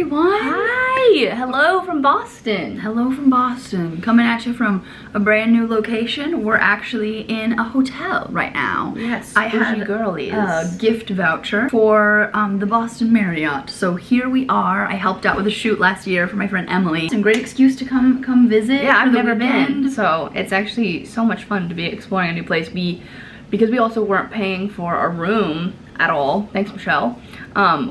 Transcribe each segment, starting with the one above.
everyone. Hi, hello from Boston. Hello from Boston. Coming at you from a brand new location. We're actually in a hotel right now. Yes, I had a gift voucher for the Boston Marriott. So here we are. I helped out with a shoot last year for my friend Emily. It's a great excuse to come visit. Yeah, I've never been. been, so it's actually so much fun to be exploring a new place. Because we also weren't paying for a room at all. Thanks, Michelle.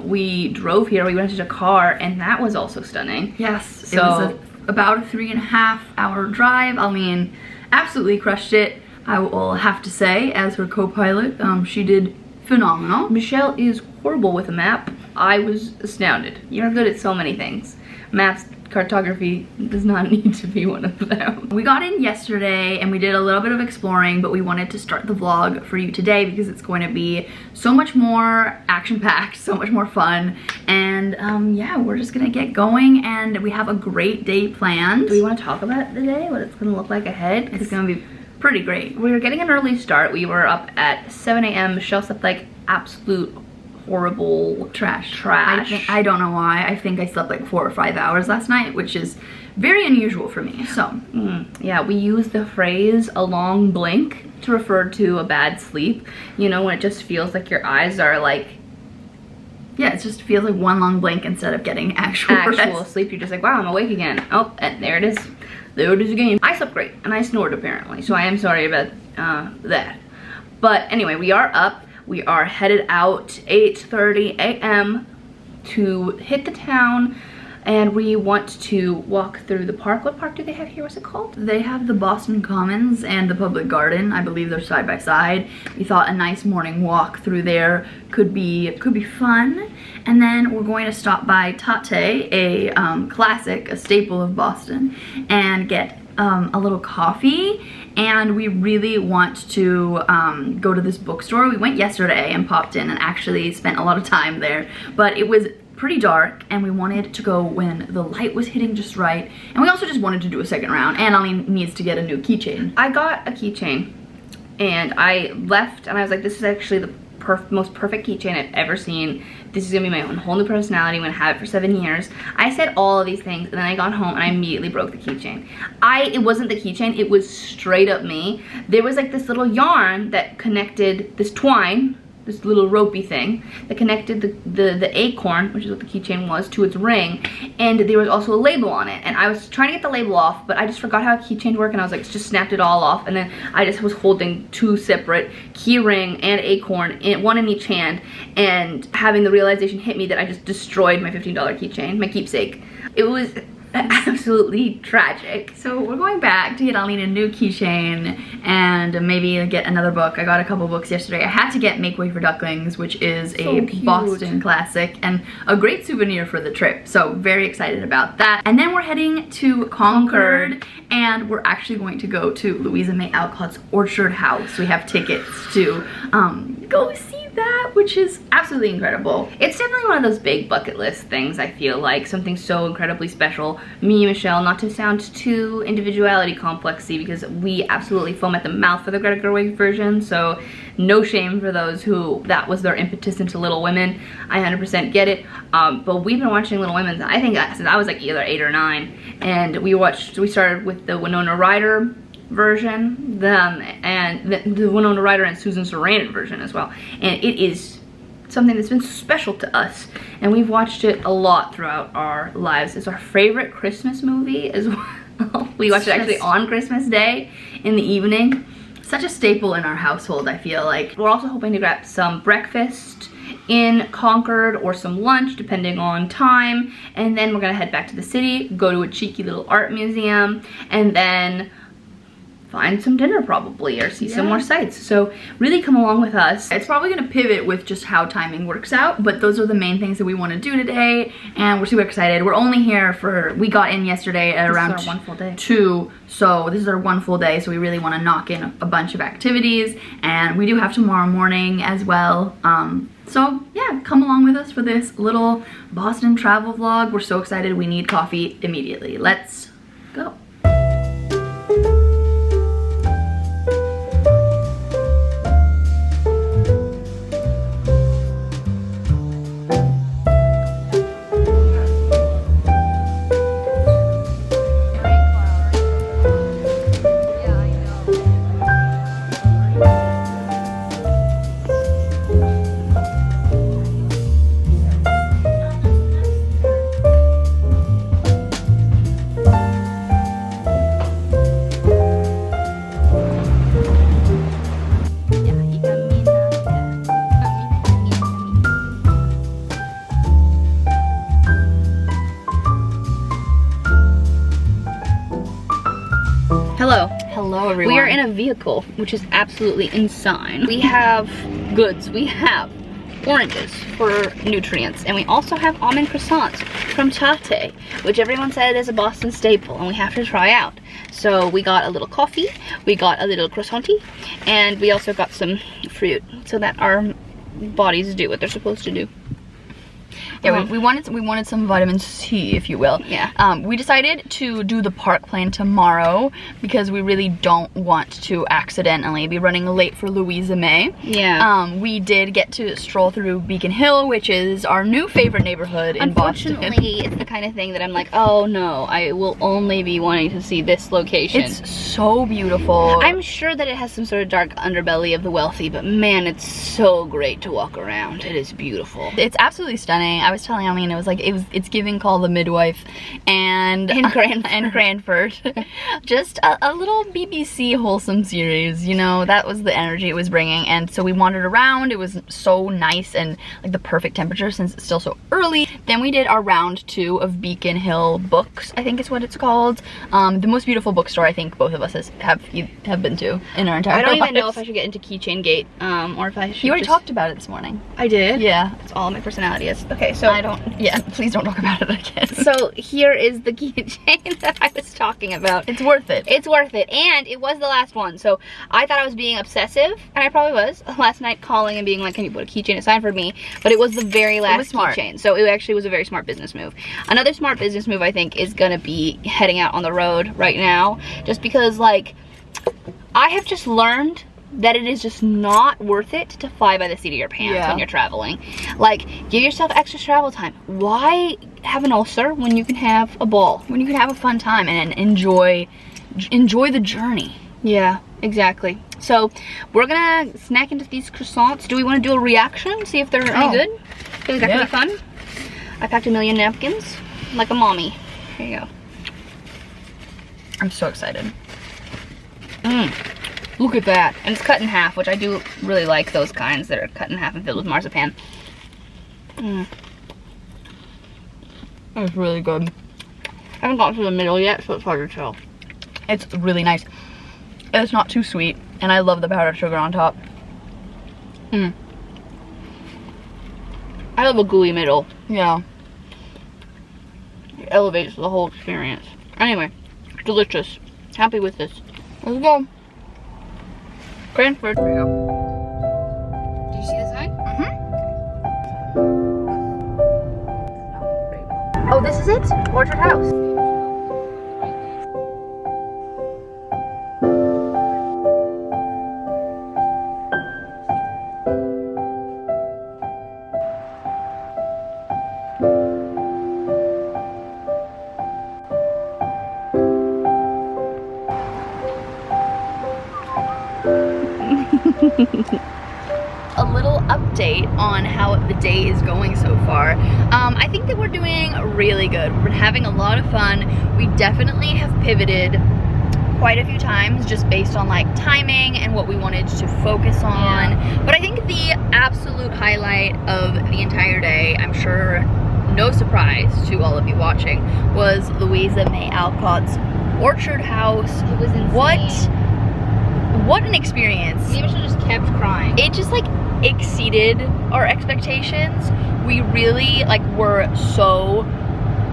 We drove here, we rented a car, and that was also stunning. Yes, so it was about a 3.5 hour drive. Aline absolutely crushed it, I will have to say, as her co-pilot. She did phenomenal. Michelle is horrible with a map. I was astounded. You're good at so many things. Maps, cartography does not need to be one of them. We got in yesterday and we did a little bit of exploring, but we wanted to start the vlog for you today because it's going to be so much more action-packed, so much more fun, and yeah, we're just gonna get going and we have a great day planned. Do we want to talk about the day, what it's gonna look like ahead? It's gonna be pretty great. We were getting an early start. We were up at 7 a.m. Michelle slept like absolute horrible trash. I don't know why. I think I slept like 4 or 5 hours last night, which is very unusual for me. So yeah, we use the phrase a long blink to refer to a bad sleep. You know, when it just feels like your eyes are like, yeah, it just feels like one long blink instead of getting actual rest. Sleep. You're just like, wow, I'm awake again. Oh, and there it is. There it is again. I slept great and I snored apparently, so I am sorry about that. But anyway, we are up. We are headed out 8:30 a.m. to hit the town, and we want to walk through the park. What park do they have here? What's it called? They have the Boston Commons and the Public Garden. I believe they're side by side. We thought a nice morning walk through there could be fun. And then we're going to stop by Tate, a classic, a staple of Boston, and get a little coffee. And we really want to go to this bookstore. We went yesterday and popped in and actually spent a lot of time there, but it was pretty dark and we wanted to go when the light was hitting just right, and we also just wanted to do a second round, and Aline needs to get a new keychain. I got a keychain and I left and I was like, this is actually the most perfect keychain I've ever seen. This is gonna be my own whole new personality. I'm gonna have it for 7 years. I said all of these things and then I got home and I immediately broke the keychain. It wasn't the keychain, it was straight up me. There was like this little yarn that connected this twine, this little ropey thing that connected the acorn, which is what the keychain was, to its ring, and there was also a label on it, and I was trying to get the label off, but I just forgot how keychains work, and I was like, just snapped it all off, and then I just was holding 2 separate key ring and acorn, one in each hand, and having the realization hit me that I just destroyed my $15 keychain, my keepsake. It was absolutely tragic. So we're going back to get Aline a new keychain and maybe get another book. I got a couple books yesterday. I had to get Make Way for Ducklings, which is a Boston classic and a great souvenir for the trip. So very excited about that. And then we're heading to Concord, and we're actually going to go to Louisa May Alcott's Orchard House. We have tickets to go see that, which is absolutely incredible. It's definitely one of those big bucket list things, I feel like, something so incredibly special. Me, Michelle, not to sound too individuality complexy, because we absolutely foam at the mouth for the Greta Gerwig version, so no shame for those who that was their impetus into Little Women. I 100% get it. But we've been watching Little Women, I think, since I was like either 8 or 9, and we started with the Winona Ryder version, and the Winona Ryder and Susan Sarandon version as well, and it is something that's been special to us, and we've watched it a lot throughout our lives. It's our favorite Christmas movie as well. We watched it actually on Christmas Day in the evening. Such a staple in our household, I feel like. We're also hoping to grab some breakfast in Concord or some lunch depending on time, and then we're gonna head back to the city, go to a cheeky little art museum, and then find some dinner probably, or see some more sights. So really come along with us. It's probably gonna pivot with just how timing works out, but those are the main things that we want to do today, and we're super excited. We're only here we got in yesterday at around 2, so this is our 1 full day, so we really want to knock in a bunch of activities, and we do have tomorrow morning as well. So yeah, come along with us for this little Boston travel vlog. We're so excited. We need coffee immediately. Let's go. in a vehicle, which is absolutely insane. We have goods. We have oranges for nutrients, and we also have almond croissants from Tate, which everyone said is a Boston staple, and we have to try out. So we got a little coffee, we got a little croissanty, and we also got some fruit so that our bodies do what they're supposed to do. Yeah, we wanted some vitamin C, if you will. Yeah. We decided to do the park plan tomorrow because we really don't want to accidentally be running late for Louisa May. Yeah. We did get to stroll through Beacon Hill, which is our new favorite neighborhood in Boston. Unfortunately, it's the kind of thing that I'm like, oh no, I will only be wanting to see this location. It's so beautiful. I'm sure that it has some sort of dark underbelly of the wealthy, but man, it's so great to walk around. It is beautiful. It's absolutely stunning. I was telling Aline, it's giving Call the Midwife and Cranford. Just a little BBC wholesome series, you know, that was the energy it was bringing. And so we wandered around. It was so nice and like the perfect temperature since it's still so early. Then we did our round 2 of Beacon Hill Books, I think is what it's called. The most beautiful bookstore I think both of us have been to in our entire lives. I don't even know if I should get into Keychain Gate or if I should. You already talked about it this morning. I did? Yeah. It's all my personality is. Okay, so please don't talk about it again. So here is the keychain that I was talking about. It's worth it. It's worth it, and it was the last one. So I thought I was being obsessive, and I probably was last night, calling and being like, can you put a keychain aside for me? But it was the very last keychain. So it actually was a very smart business move. Another smart business move I think is gonna be heading out on the road right now, just because like I have just learned that it is just not worth it to fly by the seat of your pants when you're traveling. Like, give yourself extra travel time. Why have an ulcer when you can have a ball? When you can have a fun time and enjoy the journey. Yeah, exactly. So we're gonna snack into these croissants. Do we want to do a reaction? See if they're any good? I think that could be fun. I packed a million napkins like a mommy. Here you go. I'm so excited. Look at that. And it's cut in half, which I do really like those kinds that are cut in half and filled with marzipan. It's really good. I haven't gotten to the middle yet, so it's hard to tell. It's really nice. It's not too sweet, and I love the powdered sugar on top. I love a gooey middle. Yeah. It elevates the whole experience. Anyway, delicious. Happy with this. Let's go. Cranford. There we go. Do you see the sign? Oh, this is it? Orchard House. A little update on how the day is going so far. I think that we're doing really good. We're having a lot of fun. We definitely have pivoted quite a few times just based on like timing and what we wanted to focus on. But I think the absolute highlight of the entire day, I'm sure no surprise to all of you watching, was Louisa May Alcott's Orchard House. It was insane. What an experience. Maybe she just kept crying. It just like exceeded our expectations. We really like were so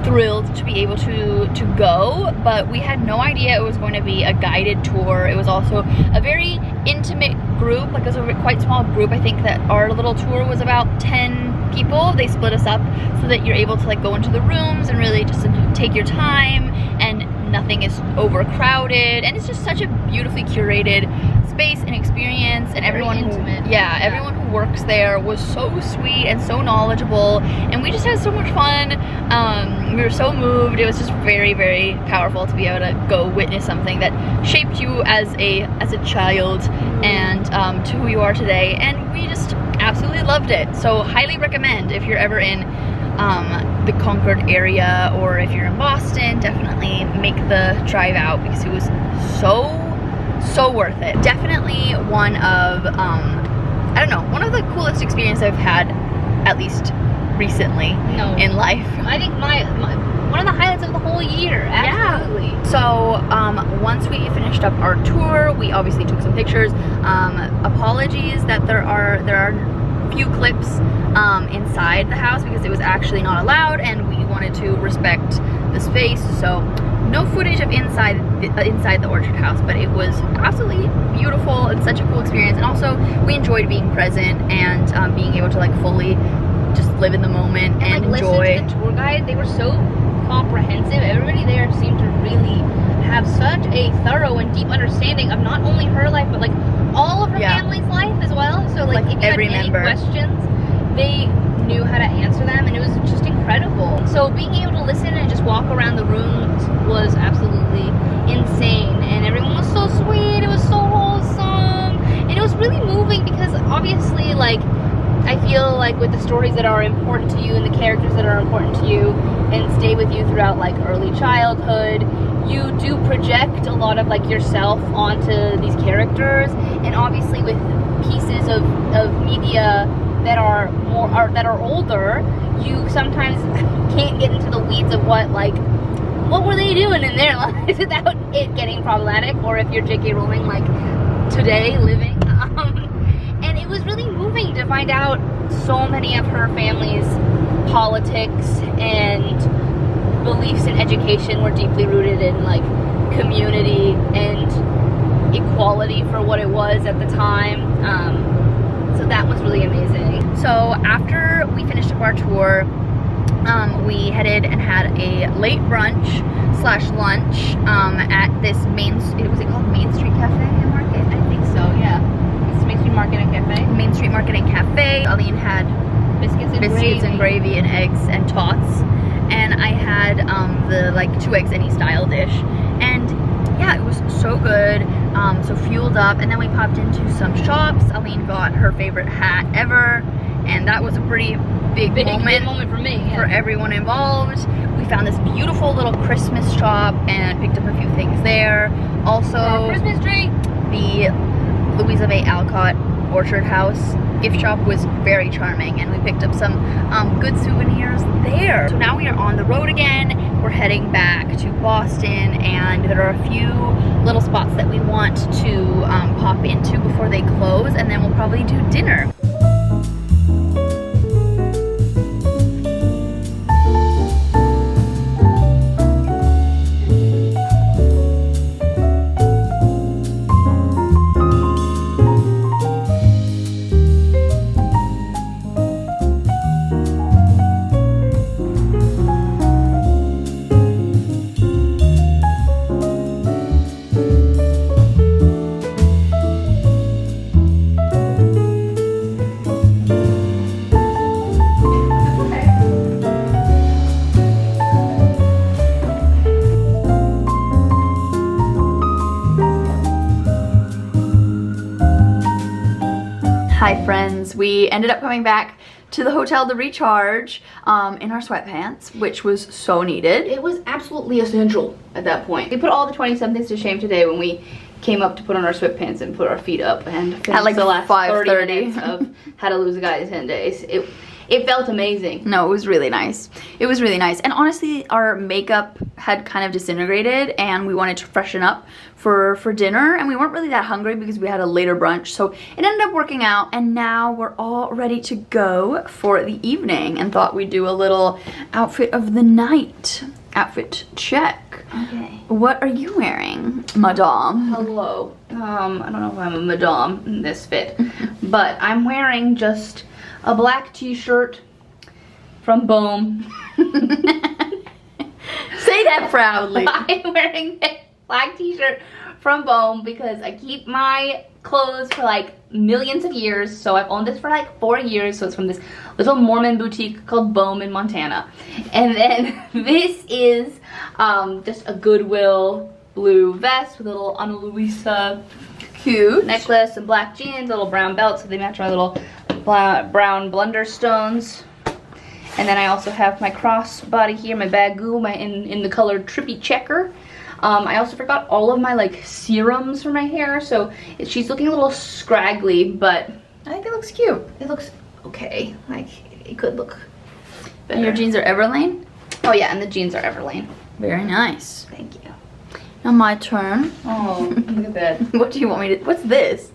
thrilled to be able to go, but we had no idea it was going to be a guided tour. It was also a very intimate group, like it was a quite small group. I think that our little tour was about 10 people. They split us up so that you're able to like go into the rooms and really just take your time, and nothing is overcrowded, and it's just such a beautifully curated space and experience. And everyone everyone who works there was so sweet and so knowledgeable, and we just had so much fun. We were so moved. It was just very, very powerful to be able to go witness something that shaped you as a child and to who you are today, and we just absolutely loved it. So highly recommend if you're ever in the Concord area, or if you're in Boston, definitely make the drive out because it was so worth it. Definitely one of I don't know, one of the coolest experiences I've had, at least recently in life. I think one of the highlights of the whole year. Absolutely. Yeah. So once we finished up our tour, we obviously took some pictures. Apologies that there are few clips inside the house because it was actually not allowed, and we wanted to respect the space. So no footage of inside the orchard house, but it was absolutely beautiful and such a cool experience. And also we enjoyed being present and being able to like fully just live in the moment and like, enjoy. listen to the tour guide. They were so comprehensive. Everybody there seemed to really have such a thorough and deep understanding of not only her life, but like all of her family's life as well. So like if you had any questions, they knew how to answer them, and it was just incredible. So being able to listen and just walk around the rooms was absolutely insane, and everyone was so sweet. It was so wholesome, and it was really moving because obviously, like, I feel like with the stories that are important to you and the characters that are important to you and stay with you throughout like early childhood, you do project a lot of like yourself onto these characters. And obviously with pieces of media that are older, you sometimes can't get into the weeds of what were they doing in their lives without it getting problematic, or if you're J.K. Rowling like today living. And it was really moving to find out so many of her family's politics and beliefs in education were deeply rooted in like community and equality for what it was at the time. So that was really amazing. So after we finished up our tour, we headed and had a late brunch / lunch at this was it called Main Street Cafe and Market? I think so, yeah. It's Main Street Market and Cafe. Main Street Market and Cafe. Aline had biscuits and gravy and eggs and tots, and I had the like 2 eggs any style dish, and yeah, it was so good. So fueled up, and then we popped into some shops. Aline got her favorite hat ever, and that was a pretty big moment for me, yeah. For everyone involved. We found this beautiful little Christmas shop and picked up a few things there. Also, our Christmas tree. The Louisa May Alcott Orchard House gift shop was very charming, and we picked up some good souvenirs there. So now we are on the road again. We're heading back to Boston, and there are a few little spots that we want to pop into before they close, and then we'll probably do dinner. Hi friends, we ended up coming back to the hotel to recharge in our sweatpants, which was so needed. It was absolutely essential at that point. We put all the 20-somethings to shame today when we came up to put on our sweatpants and put our feet up and at like the last 5:30 minutes of How to Lose a Guy in 10 Days. It felt amazing. No, it was really nice. It was really nice. And honestly, our makeup had kind of disintegrated, and we wanted to freshen up for dinner, and we weren't really that hungry because we had a later brunch. So it ended up working out, and now we're all ready to go for the evening, and thought we'd do a little outfit of the night. Outfit check. Okay. What are you wearing, madame? Hello. I don't know if I'm a madame in this fit, but I'm wearing just a black t-shirt from Boom. Say that proudly. I'm wearing a black t-shirt from Boom because I keep my clothes for like millions of years. So I've owned this for like 4 years. So it's from this little Mormon boutique called Boom in Montana. And then this is just a Goodwill blue vest with a little Ana Luisa Cute necklace and black jeans, a little brown belt, so they match my little brown blunderstones. And then I also have my crossbody here, my bagoo, in the color Trippy Checker. I also forgot all of my like serums for my hair, so she's looking a little scraggly, but I think it looks cute. it looks okay. Like it could look better. And your jeans are Everlane? Oh yeah, and the jeans are Everlane. Very nice. Thank you. Now my turn. Oh, look at that. What do you want me to, what's this?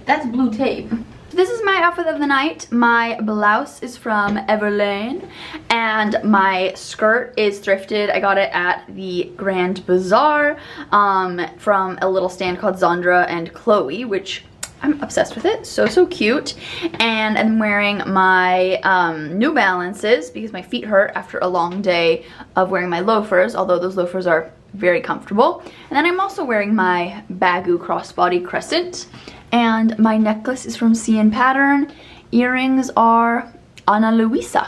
That's blue tape. This is my outfit of the night. My blouse is from Everlane and my skirt is thrifted. I got it at the Grand Bazaar from a little stand called Zandra and Chloe, which I'm obsessed with it. So cute. And I'm wearing my New Balances because my feet hurt after a long day of wearing my loafers, although those loafers are very comfortable. And then I'm also wearing my Baggu crossbody crescent. And my necklace is from C & Pattern. Earrings are Ana Luisa.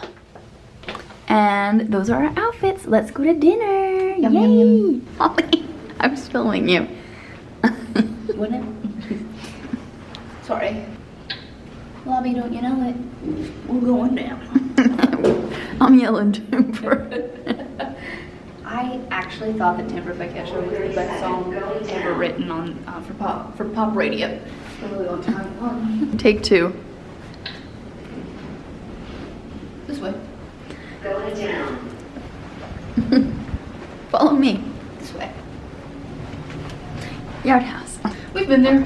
And those are our outfits. Let's go to dinner. Yum, Yay! yum, yum. Holly, I'm filming you. Wouldn't it? Sorry. Lobby, don't you know it? We're going down. I'm yelling timber. I actually thought that Timber by Kesha was the best song ever written on for pop radio for a really long time. Take two. This way. Going down. Follow me. This way. Yard House. We've been there.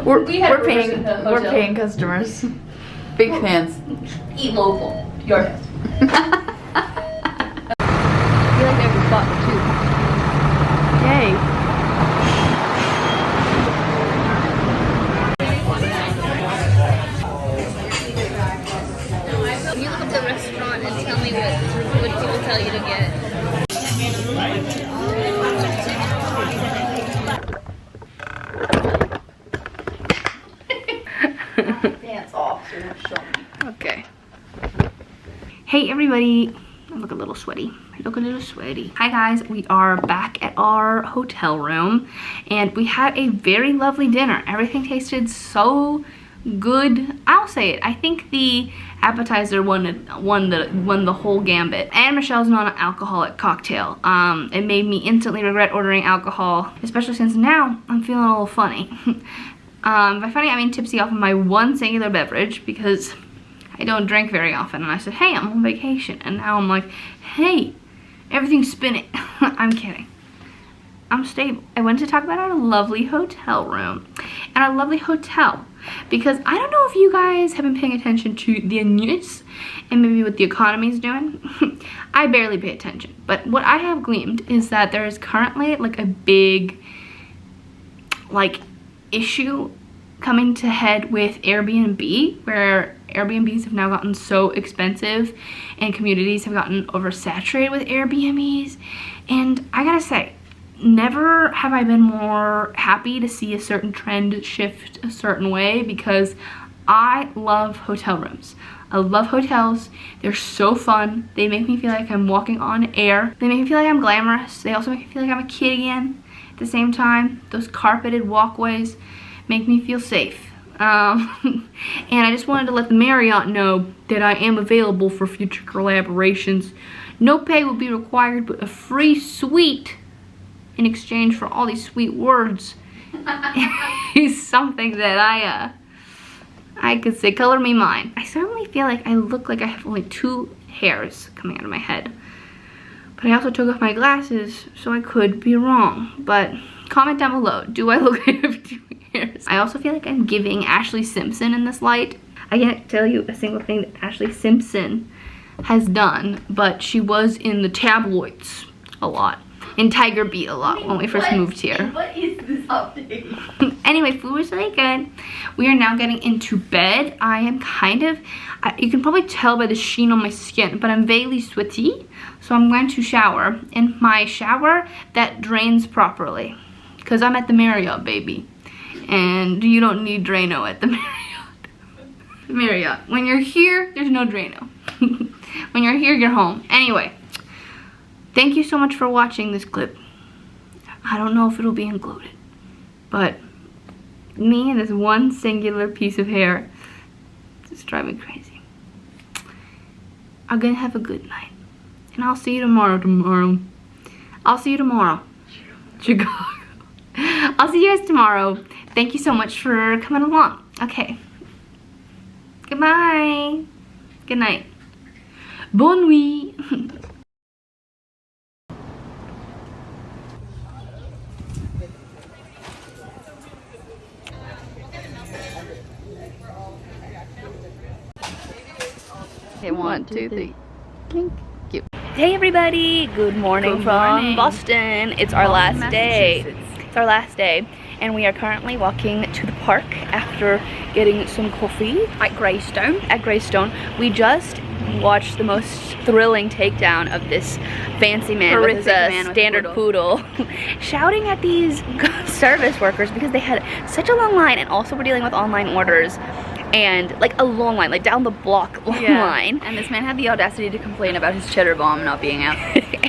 We're rehearsed in the hotel. paying customers. Big fans. Eat local. Yard house. I feel like there's a spot too. Yay. Can you look up the restaurant and tell me what people tell you to get? Dance off so you don't show me. Okay. Hey everybody. I look a little sweaty. Hi guys, we are back at our hotel room and we had a very lovely dinner. Everything tasted so good. I'll say it. I think the appetizer won the whole gambit. And Michelle's non-alcoholic cocktail. It made me instantly regret ordering alcohol, especially since now I'm feeling a little funny. By funny I mean tipsy off of my one singular beverage because I don't drink very often. And I said, hey, I'm on vacation. And now I'm like, hey, everything's spinning. I'm kidding. I'm stable. I went to talk about our lovely hotel room and our lovely hotel because I don't know if you guys have been paying attention to the news and maybe what the economy is doing. I barely pay attention, but what I have gleaned is that there is currently like a big issue coming to head with Airbnb, where Airbnbs have now gotten so expensive and communities have gotten oversaturated with Airbnbs. And I gotta say, never have I been more happy to see a certain trend shift a certain way because I love hotel rooms. I love hotels. They're so fun. They make me feel like I'm walking on air. They make me feel like I'm glamorous. They also make me feel like I'm a kid again. At the same time, those carpeted walkways make me feel safe. And I just wanted to let the Marriott know that I am available for future collaborations. No pay will be required, but a free suite in exchange for all these sweet words is something that I could say color me mine. I certainly feel like I look like I have only 2 hairs coming out of my head. But I also took off my glasses, so I could be wrong. But comment down below, do I look like I have 2 hairs? I also feel like I'm giving Ashley Simpson in this light. I can't tell you a single thing that Ashley Simpson has done, but she was in the tabloids a lot. In Tiger Beat a lot when we first moved here. What is this update? Anyway, food was really good. We are now getting into bed. I am you can probably tell by the sheen on my skin, but I'm vaguely sweaty. So I'm going to shower in my shower that drains properly. Because I'm at the Marriott, baby. And you don't need Drano at the Marriott. Marriott. When you're here, there's no Drano. When you're here, you're home. Anyway. Thank you so much for watching this clip. I don't know if it'll be included, but me and this one singular piece of hair just drive me crazy. I'm gonna have a good night, and I'll see you tomorrow. I'll see you tomorrow. Chicago. I'll see you guys tomorrow. Thank you so much for coming along. Okay. Goodbye. Good night. Bonne nuit. Okay, 1, 2, 3. Clink. Cute. Hey everybody, good morning from Boston. It's our last day. It's our last day, and we are currently walking to the park after getting some coffee at Greystone. We just watched the most thrilling takedown of this fancy man with his standard poodle shouting at these service workers because they had such a long line, and also we're dealing with online orders. And like a long line, like down the block line. And this man had the audacity to complain about his cheddar bomb not being out.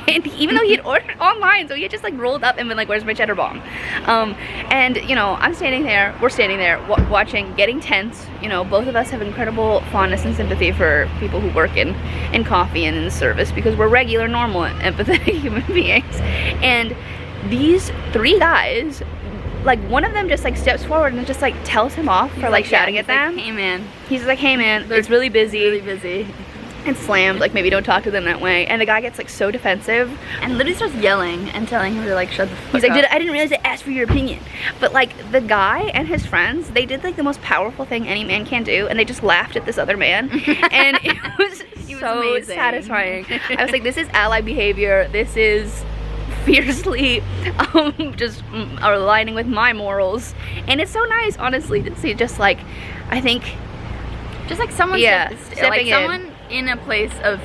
And even though he had ordered online, so he had just like rolled up and been like, where's my cheddar bomb? And you know, we're standing there watching, getting tense. You know, both of us have incredible fondness and sympathy for people who work in coffee and in service, because we're regular, normal, empathetic human beings. And these three guys, like one of them just like steps forward and just like tells him off for like shouting at them. Like, hey man. He's like, hey man, it's really busy. And slammed, like maybe don't talk to them that way. And the guy gets like so defensive and literally starts yelling and telling him to like shut the fuck up. He's like, I didn't realize I asked for your opinion. But like the guy and his friends, they did like the most powerful thing any man can do, and they just laughed at this other man. And it was so satisfying. I was like, this is ally behavior. This is fiercely just aligning with my morals, and it's so nice, honestly, to see just like, I think just like someone stepping someone in a place of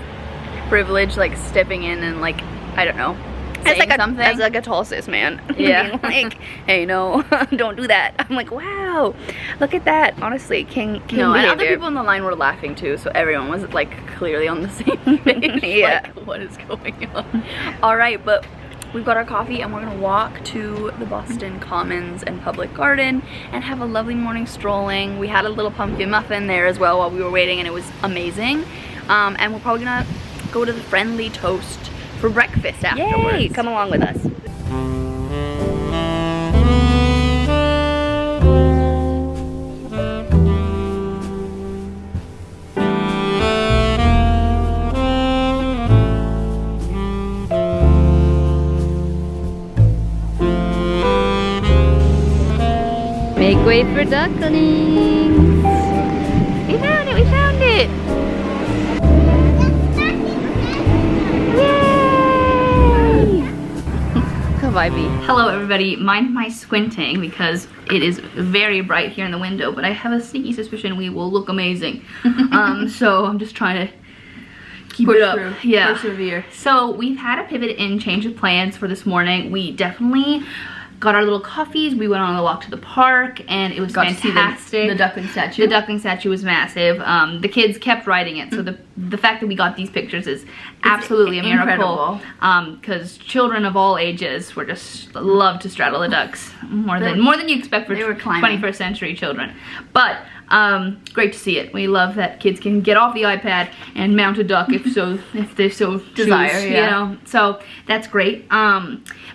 privilege, like stepping in and like, I don't know, saying something as like a tall cis man. Yeah. Like, hey, no, don't do that. I'm like, wow, look at that. Honestly, king no, behavior. and other people in the line were laughing too, so everyone was like clearly on the same page. Yeah. Like, what is going on? All right, but we've got our coffee and we're gonna walk to the Boston Commons and Public Garden and have a lovely morning strolling. We had a little pumpkin muffin there as well while we were waiting, and it was amazing. And we're probably gonna go to the Friendly Toast for breakfast afterwards. Yay! Come along with us. Make way for ducklings. We found it, we found it. Yay! Vibey. Hello everybody, mind my squinting because it is very bright here in the window, but I have a sneaky suspicion we will look amazing. So I'm just trying to keep it up. Yeah. Persevere. So we've had a pivot and change of plans for this morning. We definitely got our little coffees, we went on a walk to the park, and it was fantastic. The duckling statue. The duckling statue was massive. The kids kept riding it, so the fact that we got these pictures is absolutely a miracle. Because children of all ages were just love to straddle the ducks more than you expect for 21st century children. But great to see it. We love that kids can get off the iPad and mount a duck if they so desire, choose, you know. So that's great.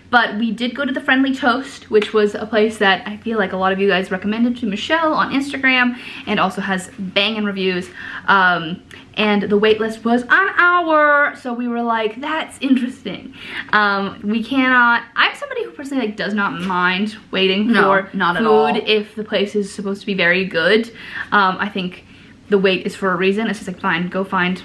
But we did go to the Friendly Toast, which was a place that I feel like a lot of you guys recommended to Michelle on Instagram, and also has banging reviews. And the wait list was an hour, so we were like, that's interesting. We cannot, I'm somebody who personally like does not mind waiting for food if the place is supposed to be very good. I think the wait is for a reason. It's just like, fine, go find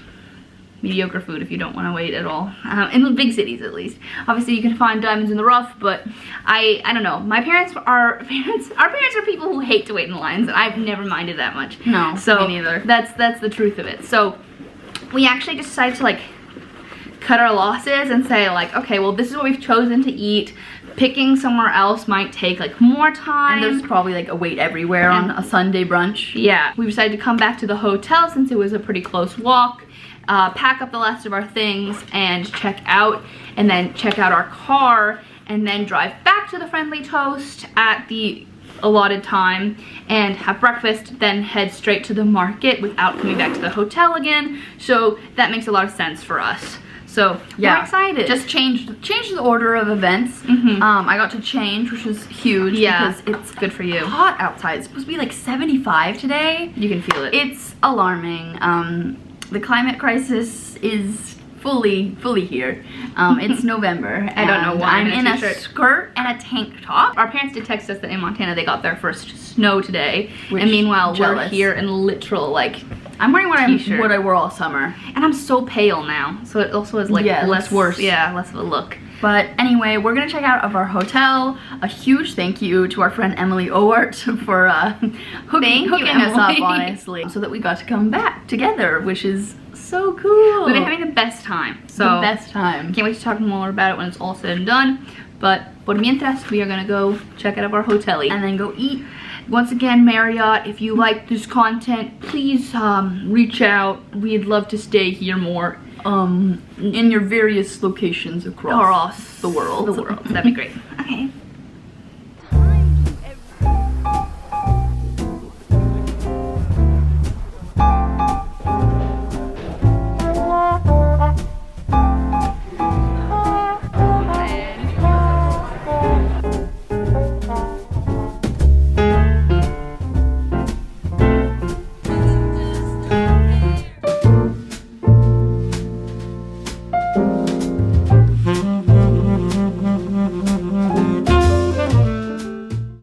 mediocre food if you don't want to wait at all, in the big cities at least. Obviously you can find diamonds in the rough, but I don't know, our parents are people who hate to wait in lines, and I've never minded that much. No, so me neither. That's the truth of it. So we actually just decided to like cut our losses and say like, okay, well, this is what we've chosen to eat. Picking somewhere else might take like more time. And there's probably like a wait everywhere on a Sunday brunch. Yeah, we decided to come back to the hotel since it was a pretty close walk. Pack up the last of our things and check out, and then check out our car, and then drive back to the Friendly Toast at the allotted time and have breakfast, then head straight to the market without coming back to the hotel again. So that makes a lot of sense for us. So yeah, we're excited. Just change the order of events. I got to change, which was huge because it's good for you. Hot outside. It's supposed to be like 75 today. You can feel it. It's alarming. The climate crisis is fully here. It's November. I don't know why I'm in a t-shirt. skirt and a tank top. Our parents did text us that in Montana they got their first snow today, Which, and meanwhile we're jealous. here in literal like, I'm wearing T-shirt. what I wore all summer. and I'm so pale now, so it also is like Yeah, less it's worse. Yeah, less of a look. But anyway, we're gonna check out of our hotel. A huge thank you to our friend Emily Owart for hooking us up, Emily. honestly, so that we got to come back together, which is so cool. We've been having the best time. So the best time. can't wait to talk more about it when it's all said and done. But por mientras, we are gonna go check out of our hotel. And then go eat. Once again, Marriott, if you like this content, please reach out. We'd love to stay here more. In your various locations across the world. That'd be great. Okay.